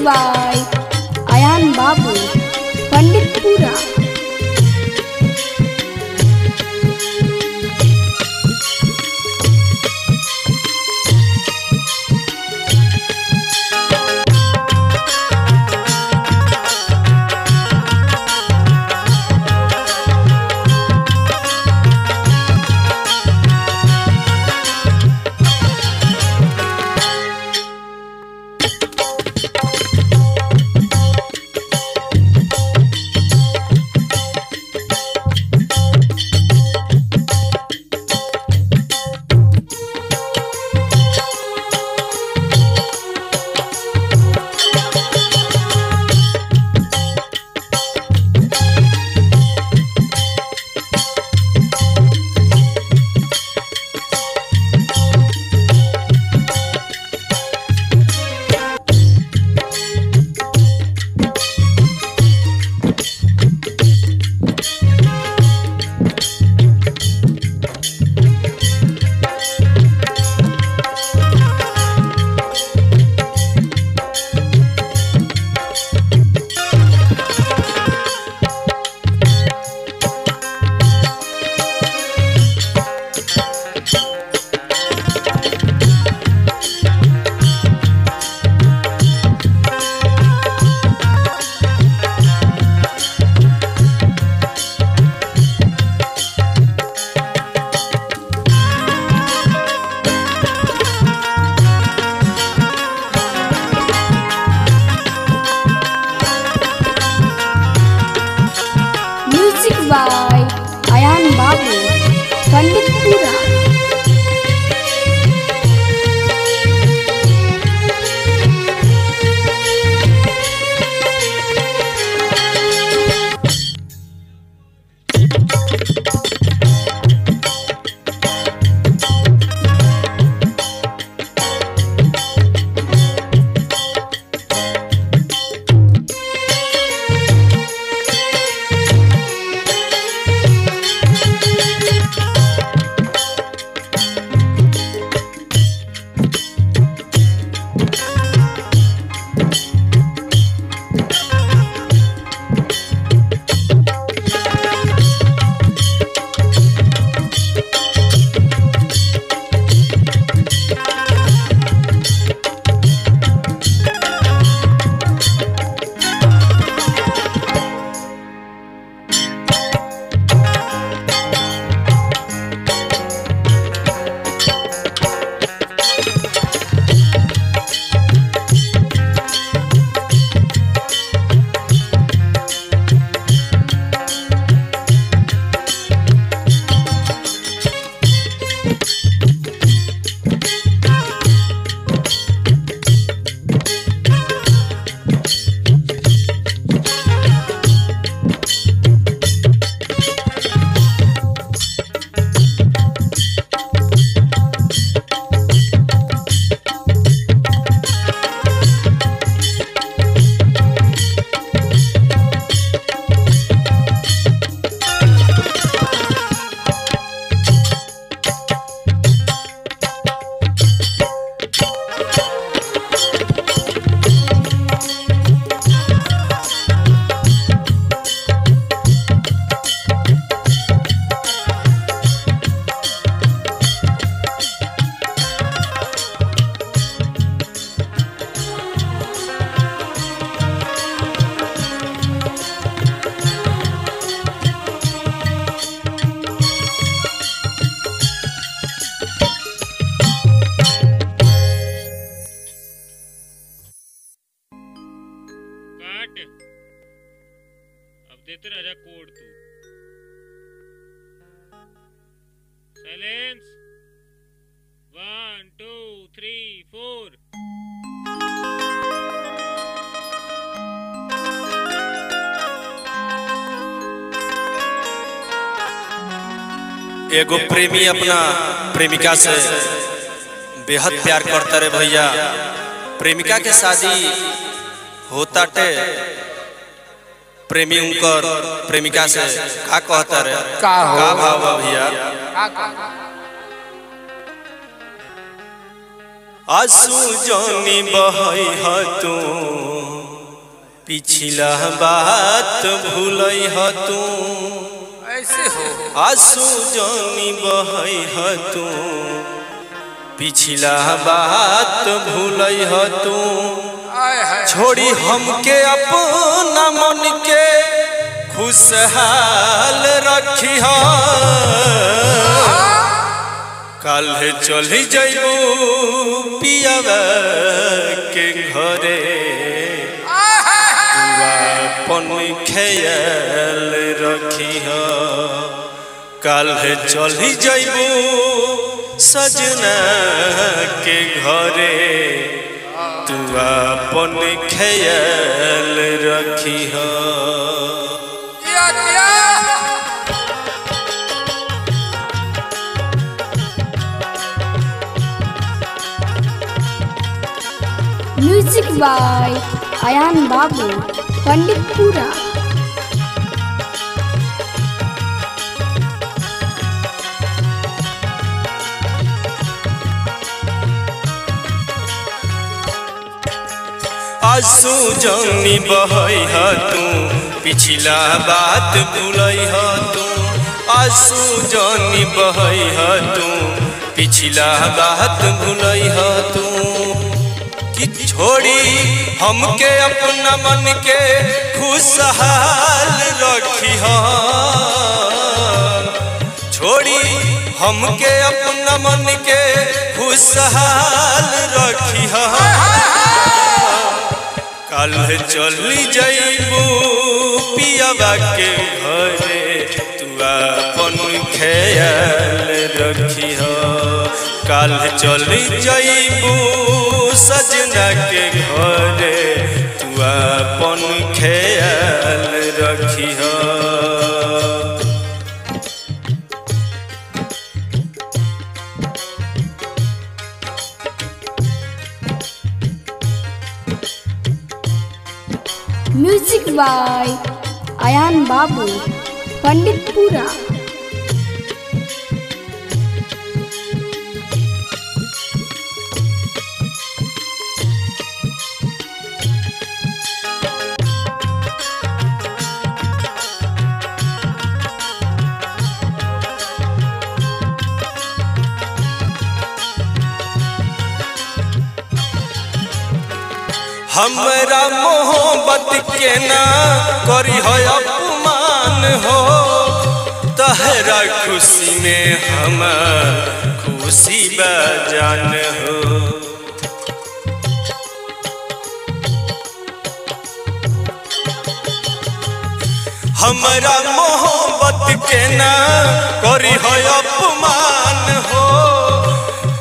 by Ayan Babu, Panditpura. Music by Ayan Babu, Panditpura. अब देते रह जा कोड तू। साइलेंस 1 2 3 4। एगो प्रेमी अपना प्रेमिका से बेहद प्यार करता रे भैया। प्रेमिका के शादी होता टे, प्रेमी उनकर प्रेमिका से का कहता रे, का भाव भैया। आंसू जानी बहई ह तू पिछला बात भूलै ह तू ऐसे हो आंसू जानी बहै ह तू पिछला बात भूलै ह तू आय हाय छोड़ी हमके अपना मन के खुशहाल रखी ह कल चली जइबू पियावा के घरे अपन ख्याल रखी ह कल चली जइबू सजना के घरे तू अपन ख्याल रखी ह दिया दिया म्यूजिक बाय आयान बाबू पंडितपुरा। आंसू जानी बहै ह तू पिछला बात भूलै ह तू आंसू जानी बहै ह तू पिछला बात भूलै ह तू कि छोड़ी हमके अपना मन के खुशहाल रखी ह छोड़ी हमके अपना मन के खुशहाल रखी ह कल चली जइबू पियावा के घरे तू अपन ख्याल रखी ह कल चली जइबू सजना के घरे तू अपन ख्याल रखी ह म्यूजिक बाय आयान बाबू पंडितपुरा। हमरा मोहब्बत के ना करी हो अपमान हो तहरा खुशी में हमार खुशी बजान हो हमरा मोहब्बत के ना करी हो अपमान हो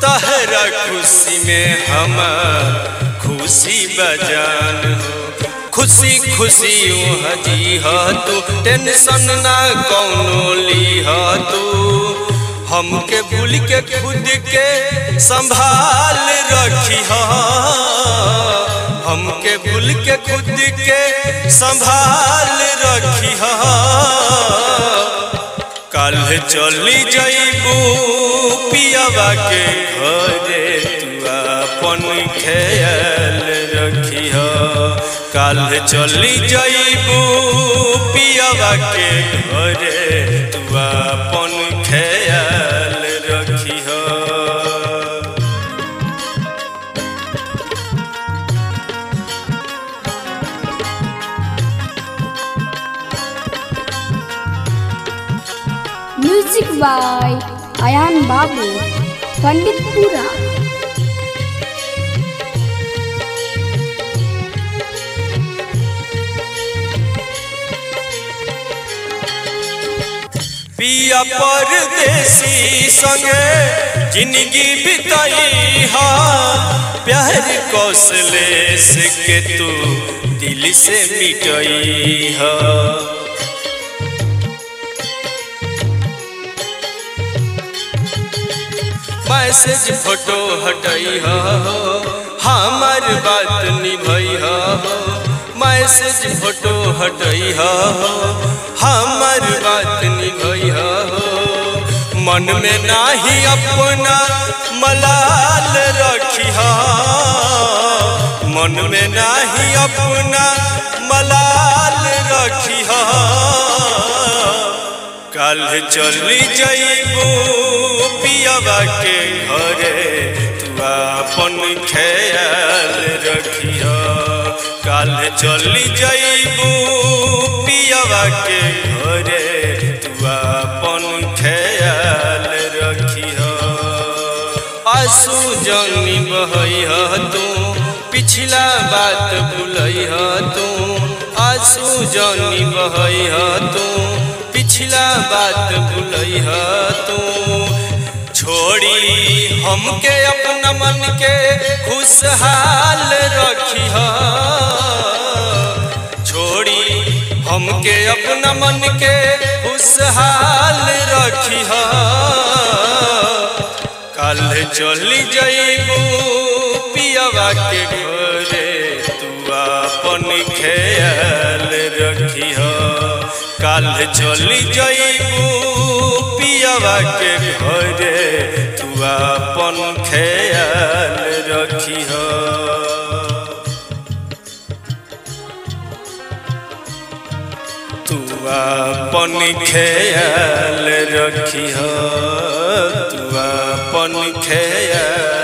तहरा खुशी में हमार खुशी बजान हो खुशी खुशी जी ह तू टेंशन ना कौनो ली ह तू हमके भूल के खुद के संभाल रखी ह हमके भूल के खुद के संभाल रखी ह कल चली जइबू पियावा के घरे तू अपन ख्याल रखी ह कल चली जइबू पियावा के घरे तू अपन ख्याल रखी ह म्यूजिक बाय आयान बाबू पंडितपुरा। पिया परदेसी संगे जिंदगी बिताई हा प्यार कौशलेस के तू दिल से मिटई हा मैसेज फोटो हटई हा हमार बात निभई हा मैसेज फोटो हटई हा हमार बात निभई हा मन में नाही अपना मलाल रखी हा मन में नाही अपना कल चली जाइबू पियावा के घरे तू अपन ख्याल रखिया। कल चली जाइबू पियावा के घरे तू अपन ख्याल रखिया। आंसू जनी बहैया तू पिछला बात भूलैया तू। आंसू जनी बहैया तू पिछला बात भूलैया तू। छोड़ी हमके अपना मन के खुशहाल रखिया। छोड़ी हमके अपना मन के खुशहाल रखिया। कल चली जाइबू पियावा के घरे तू अपन ख्याल रखिया। कल चली जाइबू पियावा के घरे तू अपन ख्याल रखिया। तू अपन ख्याल रखिया। तू अपन ख्याल